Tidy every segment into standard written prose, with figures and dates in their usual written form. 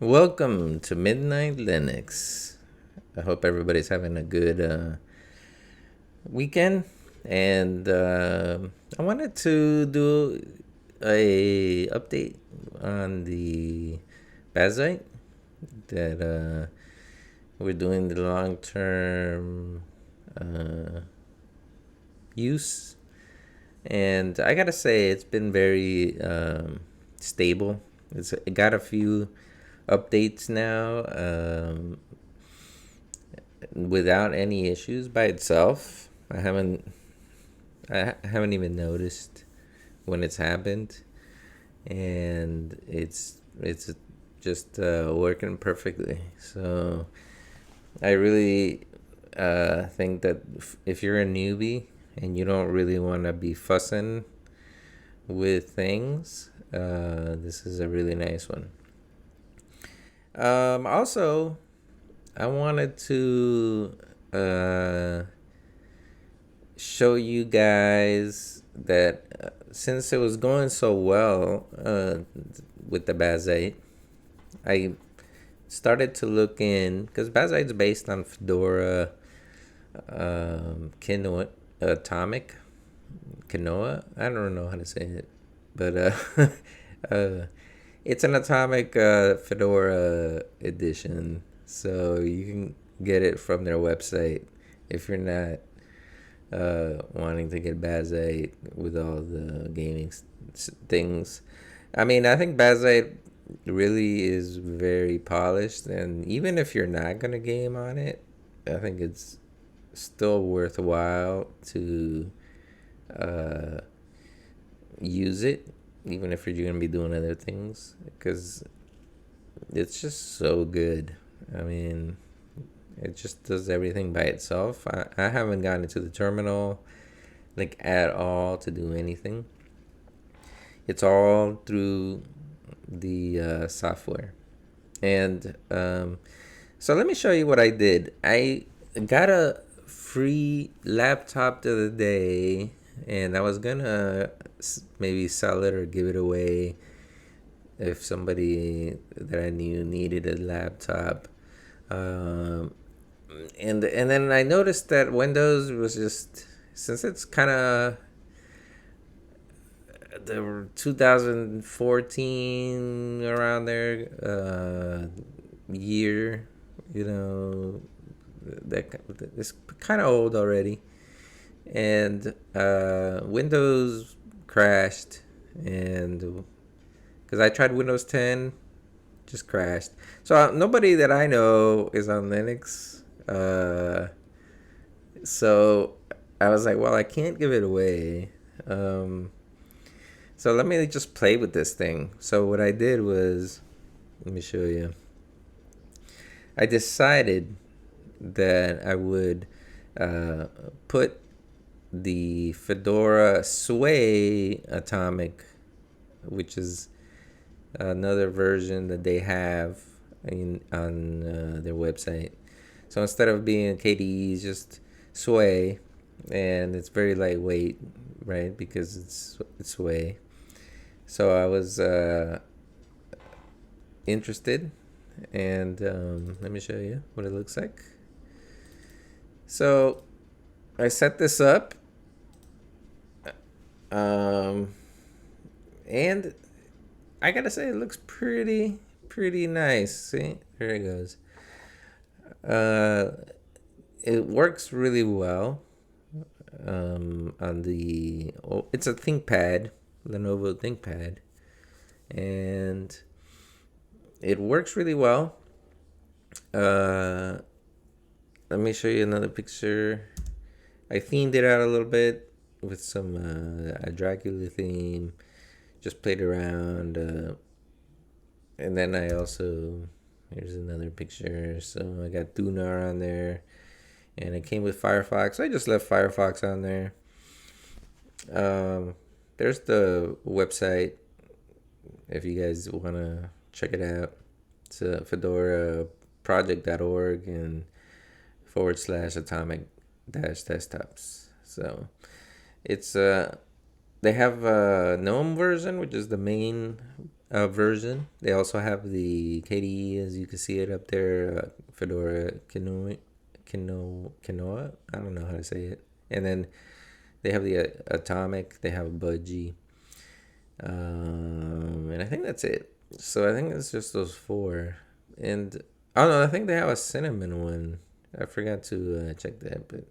Welcome to Midnight Linux. I hope everybody's having a good weekend. And I wanted to do a update on the Bazzite that we're doing the long term use. And I gotta say, it's been very stable. It got a few updates now without any issues by itself. I haven't even noticed when it's happened, and it's just working perfectly. So I really think that if you're a newbie and you don't really want to be fussing with things, this is a really nice one. Also, I wanted to show you guys that since it was going so well with the Bazzite, I started to look in because Bazzite's based on Fedora Kinoite Atomic. Kinoa? I don't know how to say it, but it's an Atomic Fedora edition, so you can get it from their website if you're not wanting to get Bazzite with all the gaming things. I mean, I think Bazzite really is very polished, and even if you're not gonna game on it, I think it's still worthwhile to uh, use it, even if you're gonna be doing other things, because it's just so good. I mean, it just does everything by itself. I haven't gotten into the terminal like at all to do anything. It's all through the software. And so let me show you what I did. I got a free laptop the other day, and I was gonna maybe sell it or give it away if somebody that I knew needed a laptop. Um, and then I noticed that Windows was just, since it's kind of the 2014 around there year, you know, that it's kind of old already, and Windows crashed, and because I tried Windows 10, just crashed. So nobody that I know is on Linux. So I was like, well, I can't give it away. Um, so let me just play with this thing. So what I did was, let me show you. I decided that I would uh, put the Fedora Sway Atomic, which is another version that they have on their website. So instead of being KDE, it's just Sway, and it's very lightweight, right? Because it's Sway. So I was interested, and let me show you what it looks like. So I set this up, um, and I gotta say it looks pretty nice. See, there it goes. Uh, it works really well on the. Oh, it's a ThinkPad, Lenovo ThinkPad, and it works really well. Uh, Let me show you another picture. I themed it out a little bit with some a Dracula theme. Just played around, and then I also, here's another picture. So I got Dunar on there, and it came with Firefox. I just left Firefox on there. There's the website if you guys want to check it out. It's fedoraproject.org and /atomic desktops. So it's they have a GNOME version, which is the main version. They also have the KDE, as you can see it up there, Fedora Kinoa. I don't know how to say it. And then they have the Atomic. They have a Budgie, and I think that's it. So I think it's just those four. And oh no, I think they have a cinnamon one. I forgot to check that, but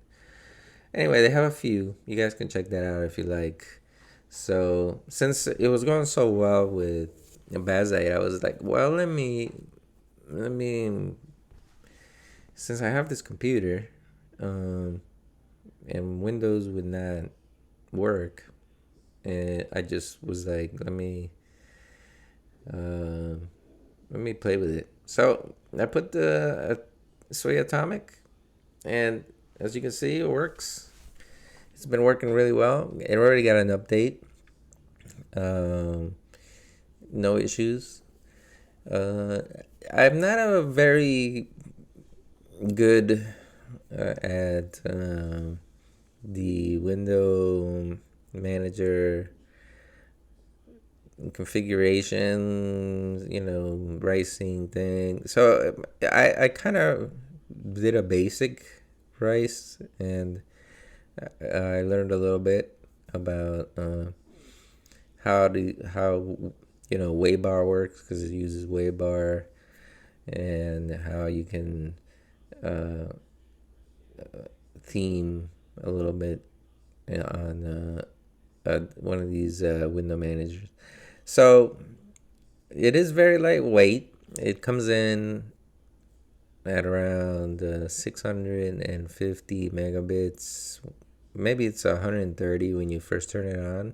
anyway, they have a few. You guys can check that out if you like. So since it was going so well with Bazzite, I was like, well, let me, since I have this computer, and Windows would not work, and I just was like, let me play with it. So I put the Sway Atomic, and as you can see, it works. It's been working really well. It already got an update. No issues. I'm not a very good at the window manager configuration, ricing thing. So I kind of did a basic rice, and I learned a little bit about how Waybar works, because it uses Waybar, and how you can theme a little bit on one of these window managers. So it is very lightweight. It comes in at around 650 megabits. Maybe it's 130 when you first turn it on.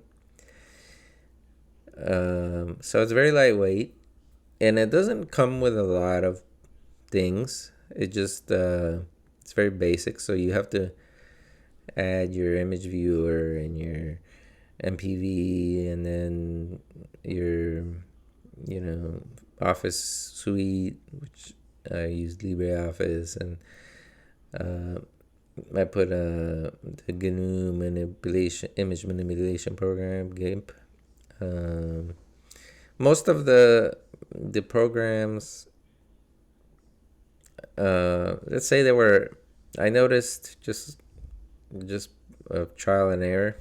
So it's very lightweight, and it doesn't come with a lot of things. It just it's very basic. So you have to add your image viewer and your MPV, and then your Office suite, which I use LibreOffice, and I put the GNU image manipulation program, GIMP. Most of the programs, let's say I noticed just trial and error.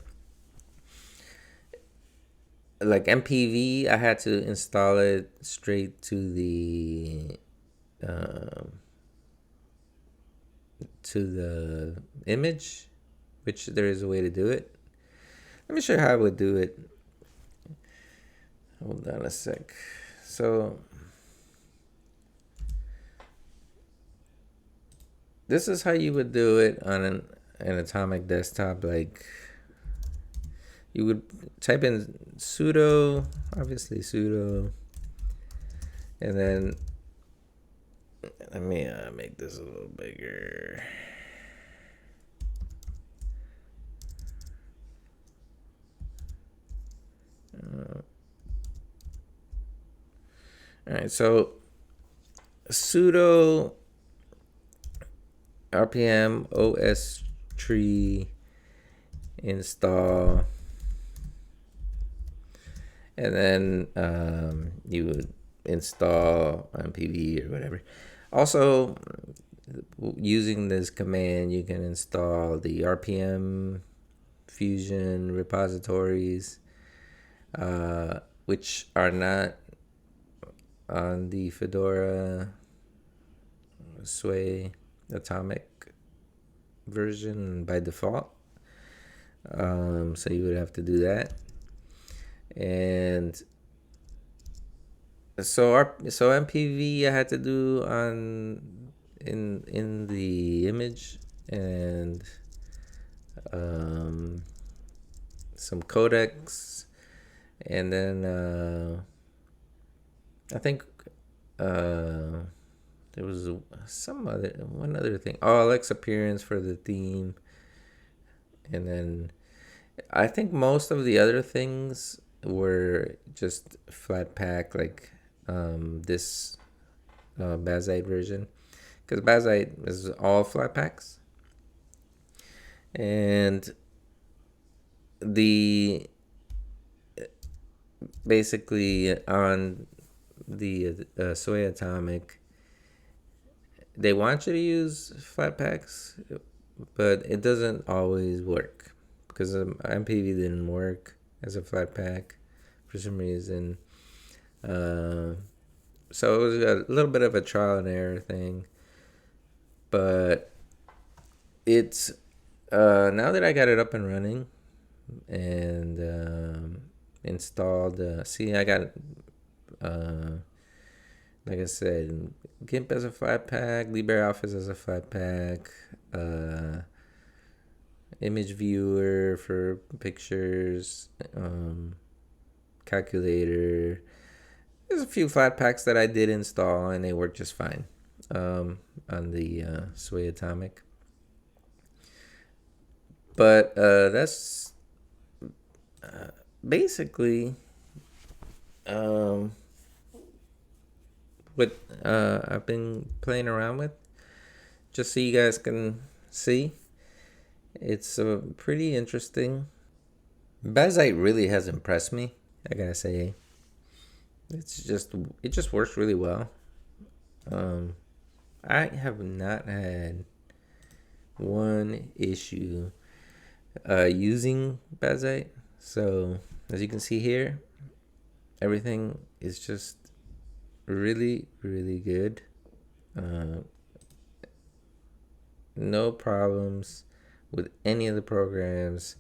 Like MPV, I had to install it straight to the image, which there is a way to do it. Let me show you how I would do it. Hold on a sec. So this is how you would do it on an Atomic desktop. Like, you would type in sudo, obviously sudo, and then let me make this a little bigger. All right, so sudo rpm os tree install, and then you would install MPV or whatever. Also, using this command, you can install the RPM Fusion repositories, which are not on the Fedora Sway Atomic version by default. So you would have to do that. And so MPV I had to do in the image, and some codecs, and then I think there was one other thing. Oh, Alex appearance for the theme, and then I think most of the other things were just flat pack, like this Bazzite version, because Bazzite is all flat packs, and the basically on the Sway Atomic, they want you to use flat packs, but it doesn't always work because MPV didn't work as a flat pack for some reason. So it was a little bit of a trial and error thing, but it's now that I got it up and running and installed. See, I got like I said, GIMP as a flat pack, LibreOffice as a flat pack, image viewer for pictures, calculator. There's a few flat packs that I did install and they work just fine on the Sway Atomic. But that's basically what I've been playing around with, just so you guys can see. It's pretty interesting. Bazzite really has impressed me, I gotta say. It just works really well. I have not had one issue using Bazzite. So as you can see here, everything is just really, really good. No problems with any of the programs.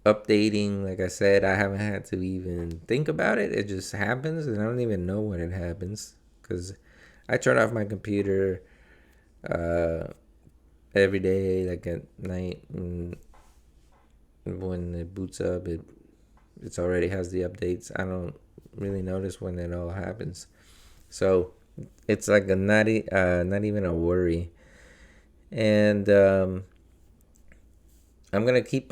Updating, like I said, I haven't had to even think about it. It just happens, and I don't even know when it happens because I turn off my computer every day, like at night, and when it boots up, it's already has the updates. I don't really notice when it all happens, so it's like not even a worry. And I'm gonna keep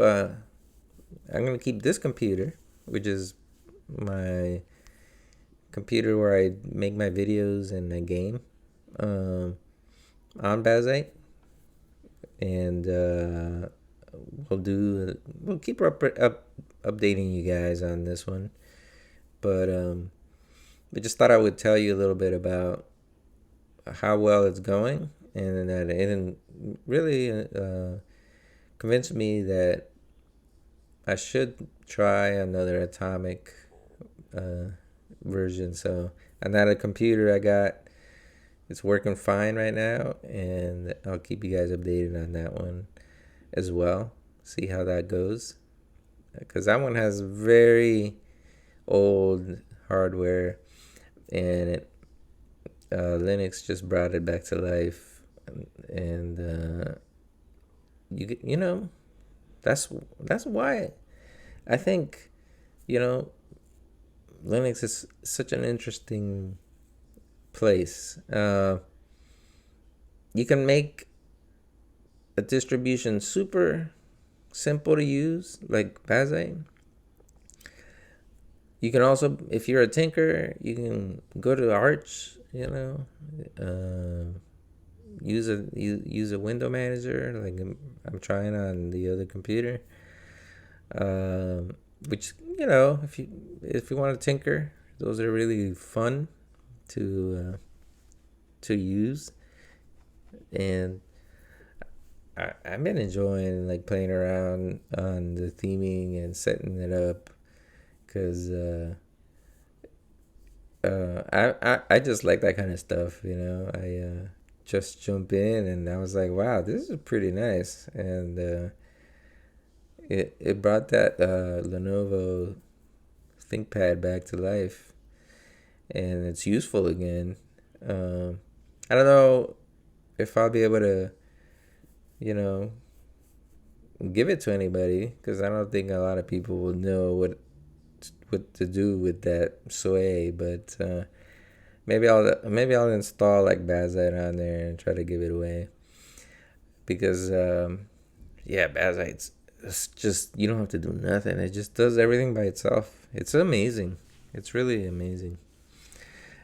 this computer, which is my computer where I make my videos and I game, on Bazzite, and we'll keep updating you guys on this one. But I just thought I would tell you a little bit about how well it's going, and that it really convinced me that I should try another Atomic version. So another computer I got, it's working fine right now, and I'll keep you guys updated on that one as well. See how that goes, because that one has very old hardware, and Linux just brought it back to life, and you know, that's why I think, Linux is such an interesting place. You can make a distribution super simple to use, like Bazzite. You can also, if you're a tinker, you can go to Arch, use a window manager like I'm trying on the other computer. Which, if you want to tinker, those are really fun to use, and I've been enjoying like playing around on the theming and setting it up, because I just like that kind of stuff. I just jump in and I was like, wow, this is pretty nice, and it brought that Lenovo ThinkPad back to life, and it's useful again. I don't know if I'll be able to, give it to anybody, because I don't think a lot of people will know what to do with that Sway. But maybe I'll install like Bazzite on there and try to give it away, because Bazzite's, it's just, you don't have to do nothing. It just does everything by itself. It's amazing. It's really amazing.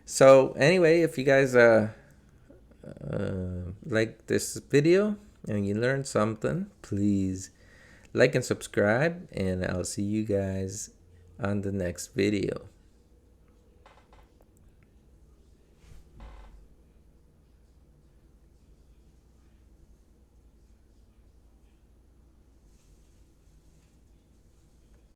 So anyway, if you guys like this video and you learned something, please like and subscribe, and I'll see you guys on the next video.